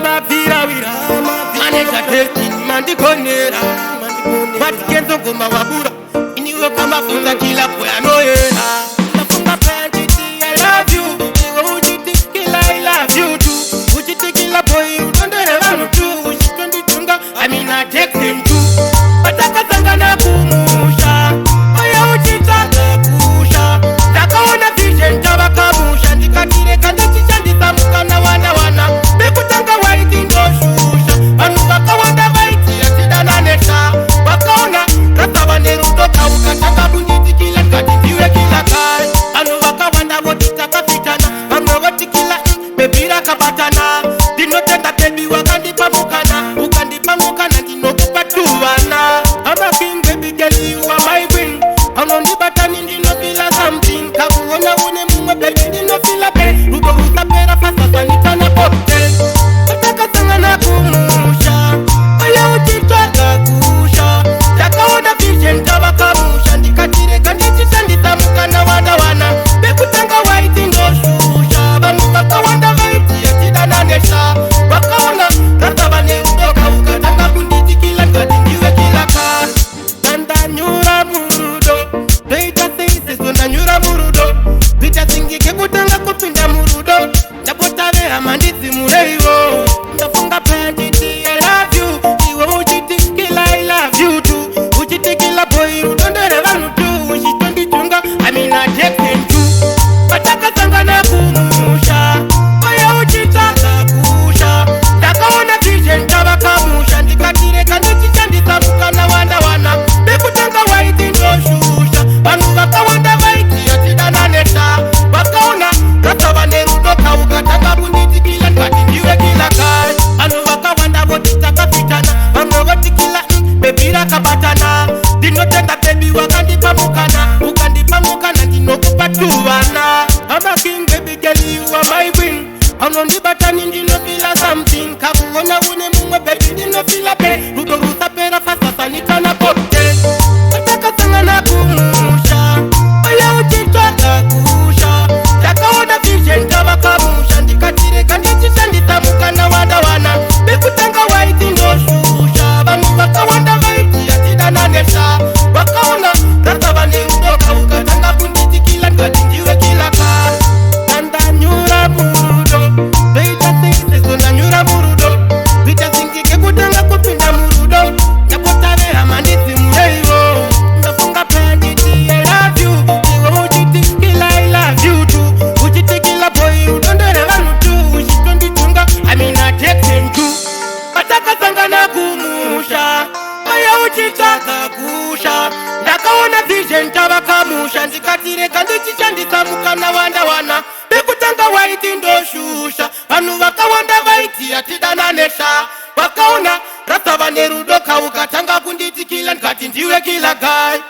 mabviravira maneja destiny mandikonera matikenzo ngoma wabura iniwe kamafunza kila poyanoyena nafunga pantiti I love you iwe uchitikila I love you too uchitikila boy udondere vanu tu uchitonditunga amina Jackson tu patakasangana kumusha oya uchitaka kusha takaona vision tavakamusha ndikatireka ndachichandisa mukana wana bekutanga waiti ndoshusha vanhu vakawanda vaiti yatidananesa vakaona rasava nerudoka ukatanga kunditikila ngati ndiwe kila kai vanhu vakawanda voti takafitana vamwe votikila bebi rakabatana ndinotenda bebi wakandipamukana ukandipamukana ndinokupa tuvana amaking baby girl you are my queen anondibatani ndinofila something kakuona une mumwe bebi ndinofila pe rudo rusapera fasasanitana popte atakasangana kumusha oya uchitwaka kusha takaona vision tavakamusha ndikatireka ndichishandisa mukana wana bekutanga waiti ndoshusha vanhu vakawanda vaiti yatidananesa vakaona rasava neudoka ukatanga kunditikila ngati ndiwe kila kai ndanyura murudo ndoita seisiso ndanyura murudo zvichasingike kutanga kupinda murudo ndapotavera mandidzimureivo ndafunga pantiti I love you iwe uchitikila I love you too uchitikila boy udondere vanhu tu uchitonditunga amina Jackson tu patakasangana kumusha oya uchitaka kusha ndakaona vision tavakamusha ndikatireka ndichishandisa mukana wana bekutanga waiti ndoshusha vanhu vakawanda vaiti yatidananesa vakaona rasava nerudoka ukatanga kunditikila ngati ndiwe kila kai vanhu vakawanda voti takafitana vamwe votikila bebi rakabatana ndinotenda bebi wakandipamukana ukandipamukana ndinokupa tuvana amaking baby girl you are my queen anondibatani ndinofila something kakuona une mumwe bebi ndinofila pe rudo rusapera fasasanitana popte atakasangana kumusha oya uchitwaka kusha takaona vision tavakamusha ndikatireka ndichishandisa mukana wana bekutanga waiti ndoshusha vanhu vakawanda vaiti yatidananesa vakaona rasava neudoka ukatanga kunditikila ngati ndiwe kila kai ndanyura murudo ndoita seisiso ndanyura murudo zvichasingike kutanga kupinda murudo ndapotavera mandidzimureivo ndafunga pantiti I love you iwe uchitikila I love you too uchitikila boy udondere vanhu tu uchitonditunga amina Jackson tu patakasangana kumusha oya uchitaka kusha ndakaona vision tavakamusha ndikatireka ndichishandisa mukana wana bekutanga waiti ndoshusha vanhu vakawanda vaiti yatidananesa vakaona rasava nerudoka ukatanga kunditikila ngati ndiwe kila kai